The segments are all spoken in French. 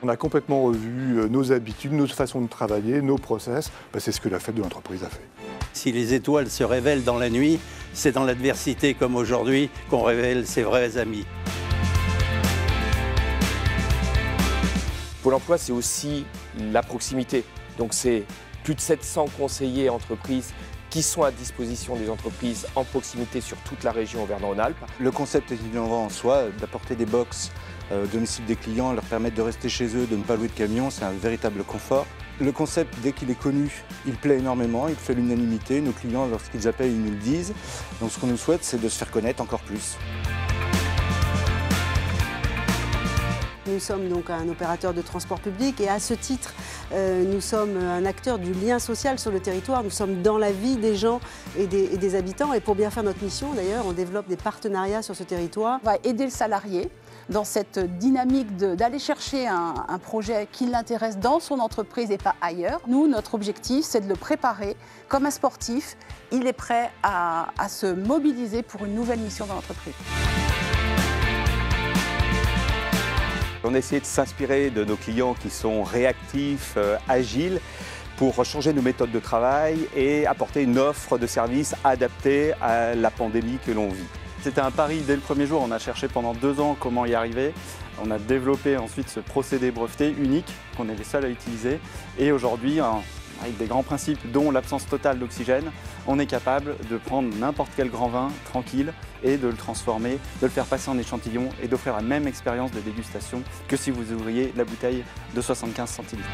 On a complètement revu nos habitudes, nos façons de travailler, nos process. C'est ce que la fête de l'entreprise a fait. Si les étoiles se révèlent dans la nuit, c'est dans l'adversité comme aujourd'hui qu'on révèle ses vrais amis. Pôle emploi, c'est aussi la proximité. Donc c'est plus de 700 conseillers entreprises qui sont à disposition des entreprises en proximité sur toute la région Auvergne-Rhône-Alpes. Le concept est innovant en soi, d'apporter des box au domicile des clients, leur permettre de rester chez eux, de ne pas louer de camion, c'est un véritable confort. Le concept, dès qu'il est connu, il plaît énormément, il fait l'unanimité. Nos clients, lorsqu'ils appellent, ils nous le disent. Donc ce qu'on nous souhaite, c'est de se faire connaître encore plus. Nous sommes donc un opérateur de transport public et à ce titre, nous sommes un acteur du lien social sur le territoire. Nous sommes dans la vie des gens et des habitants. Et pour bien faire notre mission, d'ailleurs, on développe des partenariats sur ce territoire. On va aider le salarié dans cette dynamique d'aller chercher un projet qui l'intéresse dans son entreprise et pas ailleurs. Nous, notre objectif, c'est de le préparer comme un sportif. Il est prêt à se mobiliser pour une nouvelle mission dans l'entreprise. On a essayé de s'inspirer de nos clients qui sont réactifs, agiles, pour changer nos méthodes de travail et apporter une offre de services adaptée à la pandémie que l'on vit. C'était un pari dès le premier jour, on a cherché pendant 2 ans comment y arriver. On a développé ensuite ce procédé breveté unique qu'on est les seuls à utiliser. Et aujourd'hui, avec des grands principes dont l'absence totale d'oxygène, on est capable de prendre n'importe quel grand vin tranquille et de le transformer, de le faire passer en échantillon et d'offrir la même expérience de dégustation que si vous ouvriez la bouteille de 75 centilitres.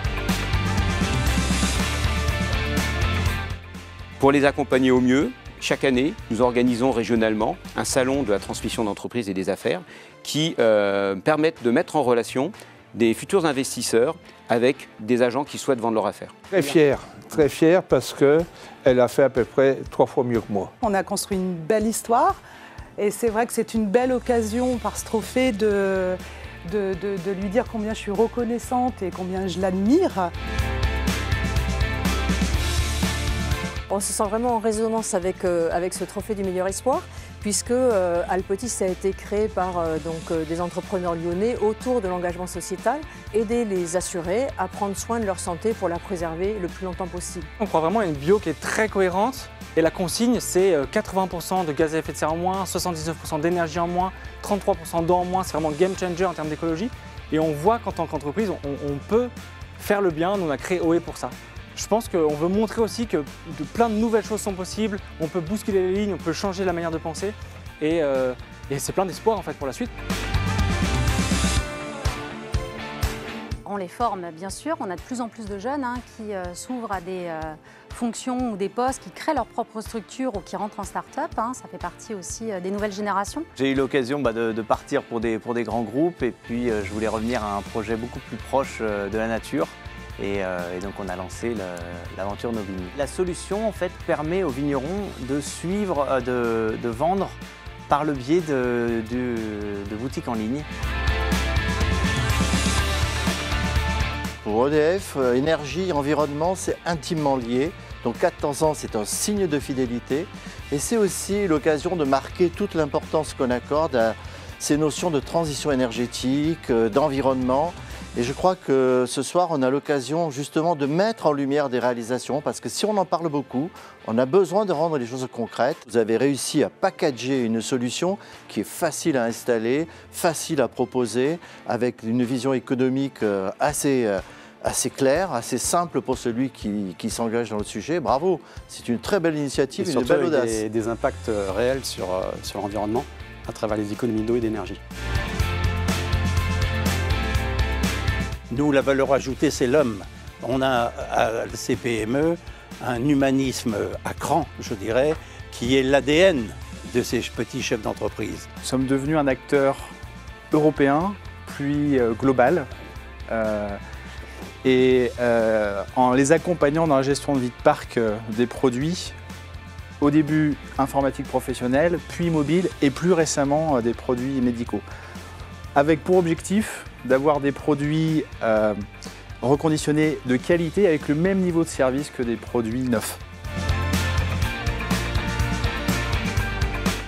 Pour les accompagner au mieux, chaque année, nous organisons régionalement un salon de la transmission d'entreprise et des affaires qui permettent de mettre en relation des futurs investisseurs avec des agents qui souhaitent vendre leur affaire. Très fière parce qu'elle a fait à peu près 3 fois mieux que moi. On a construit une belle histoire et c'est vrai que c'est une belle occasion par ce trophée de lui dire combien je suis reconnaissante et combien je l'admire. On se sent vraiment en résonance avec ce trophée du meilleur espoir, puisque Alpetis a été créé par des entrepreneurs lyonnais autour de l'engagement sociétal, aider les assurés à prendre soin de leur santé pour la préserver le plus longtemps possible. On croit vraiment à une bio qui est très cohérente et la consigne c'est 80% de gaz à effet de serre en moins, 79% d'énergie en moins, 33% d'eau en moins, c'est vraiment game changer en termes d'écologie et on voit qu'en tant qu'entreprise on peut faire le bien, nous on a créé OE pour ça. Je pense qu'on veut montrer aussi que plein de nouvelles choses sont possibles, on peut bousculer les lignes, on peut changer la manière de penser et c'est plein d'espoir en fait pour la suite. On les forme bien sûr, on a de plus en plus de jeunes qui s'ouvrent à des fonctions ou des postes, qui créent leur propre structure ou qui rentrent en start-up, ça fait partie aussi des nouvelles générations. J'ai eu l'occasion de partir pour des grands groupes et puis je voulais revenir à un projet beaucoup plus proche de la nature. Et donc on a lancé l'aventure Novini. La solution en fait permet aux vignerons de suivre, de vendre par le biais de boutiques en ligne. Pour EDF, énergie et environnement, c'est intimement lié. Donc 14 ans, c'est un signe de fidélité. Et c'est aussi l'occasion de marquer toute l'importance qu'on accorde à ces notions de transition énergétique, d'environnement. Et je crois que ce soir, on a l'occasion justement de mettre en lumière des réalisations parce que si on en parle beaucoup, on a besoin de rendre les choses concrètes. Vous avez réussi à packager une solution qui est facile à installer, facile à proposer, avec une vision économique assez claire, assez simple pour celui qui s'engage dans le sujet. Bravo, c'est une très belle initiative, et une belle audace. Des impacts réels sur l'environnement à travers les économies d'eau et d'énergie. Nous, la valeur ajoutée, c'est l'homme. On a à ces PME un humanisme à cran, je dirais, qui est l'ADN de ces petits chefs d'entreprise. Nous sommes devenus un acteur européen, puis global, en les accompagnant dans la gestion de vie de parc des produits, au début informatique professionnelle, puis mobile et plus récemment des produits médicaux. Avec pour objectif d'avoir des produits reconditionnés de qualité avec le même niveau de service que des produits neufs.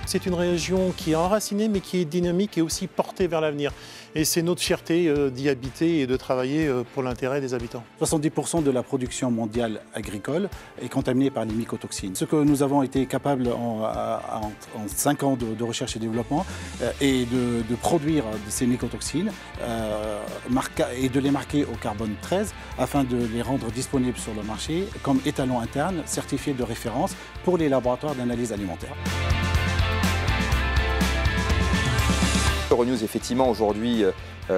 C'est une région qui est enracinée mais qui est dynamique et aussi portée vers l'avenir. et c'est notre fierté d'y habiter et de travailler pour l'intérêt des habitants. 70% de la production mondiale agricole est contaminée par les mycotoxines. Ce que nous avons été capables en 5 ans de recherche et développement est de produire ces mycotoxines et de les marquer au carbone 13 afin de les rendre disponibles sur le marché comme étalons internes certifiés de référence pour les laboratoires d'analyse alimentaire. Euronews, effectivement, aujourd'hui,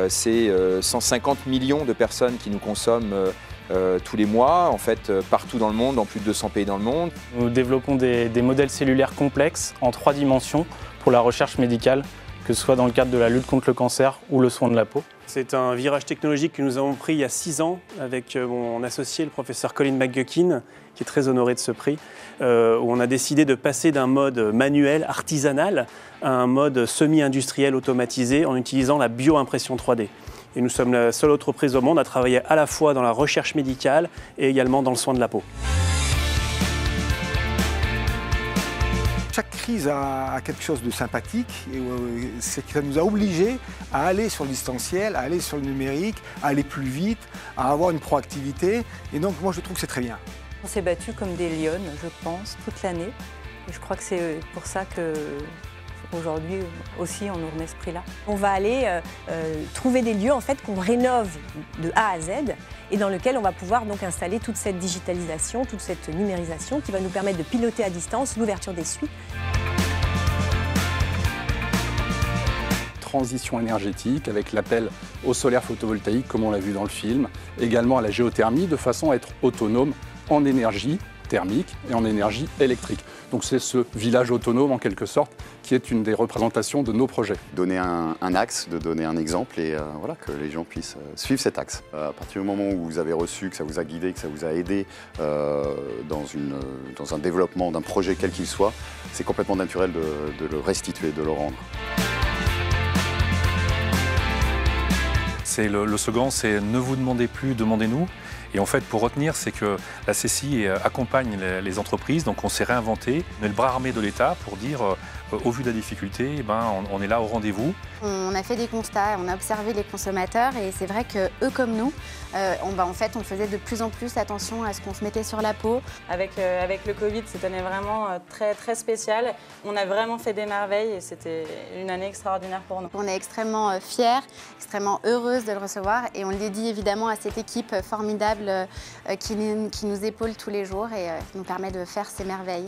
c'est 150 millions de personnes qui nous consomment tous les mois, en fait, partout dans le monde, dans plus de 200 pays dans le monde. Nous développons des modèles cellulaires complexes en 3 dimensions pour la recherche médicale, que ce soit dans le cadre de la lutte contre le cancer ou le soin de la peau. C'est un virage technologique que nous avons pris il y a 6 ans avec mon associé, le professeur Colin McGuckin, qui est très honoré de ce prix, où on a décidé de passer d'un mode manuel, artisanal, à un mode semi-industriel automatisé en utilisant la bioimpression 3D. Et nous sommes la seule entreprise au monde à travailler à la fois dans la recherche médicale et également dans le soin de la peau. Chaque crise a quelque chose de sympathique, c'est que ça nous a obligés à aller sur le distanciel, à aller sur le numérique, à aller plus vite, à avoir une proactivité. Et donc moi je trouve que c'est très bien. On s'est battus comme des lionnes, je pense, toute l'année. Et je crois que c'est pour ça qu'aujourd'hui aussi on nous remet ce prix-là. On va aller trouver des lieux en fait qu'on rénove de A à Z et dans lequel on va pouvoir donc installer toute cette digitalisation, toute cette numérisation qui va nous permettre de piloter à distance l'ouverture des suites. Transition énergétique avec l'appel au solaire photovoltaïque comme on l'a vu dans le film, également à la géothermie de façon à être autonome en énergie thermique et en énergie électrique. Donc c'est ce village autonome en quelque sorte qui est une des représentations de nos projets. Donner un axe, de donner un exemple et voilà, que les gens puissent suivre cet axe. À partir du moment où vous avez reçu, que ça vous a guidé, que ça vous a aidé dans un développement d'un projet quel qu'il soit, c'est complètement naturel de le restituer, de le rendre. Le slogan, c'est « Ne vous demandez plus, demandez-nous ». Et en fait, pour retenir, c'est que la CCI accompagne les entreprises, donc on s'est réinventé. On est le bras armé de l'État pour dire, au vu de la difficulté, on est là au rendez-vous. On a fait des constats, on a observé les consommateurs et c'est vrai qu'eux comme nous, en fait, on faisait de plus en plus attention à ce qu'on se mettait sur la peau. Avec le Covid, cette année vraiment très, très spéciale. On a vraiment fait des merveilles et c'était une année extraordinaire pour nous. On est extrêmement fiers, extrêmement heureuses de le recevoir et on le dédie évidemment à cette équipe formidable qui nous épaule tous les jours et qui nous permet de faire ces merveilles.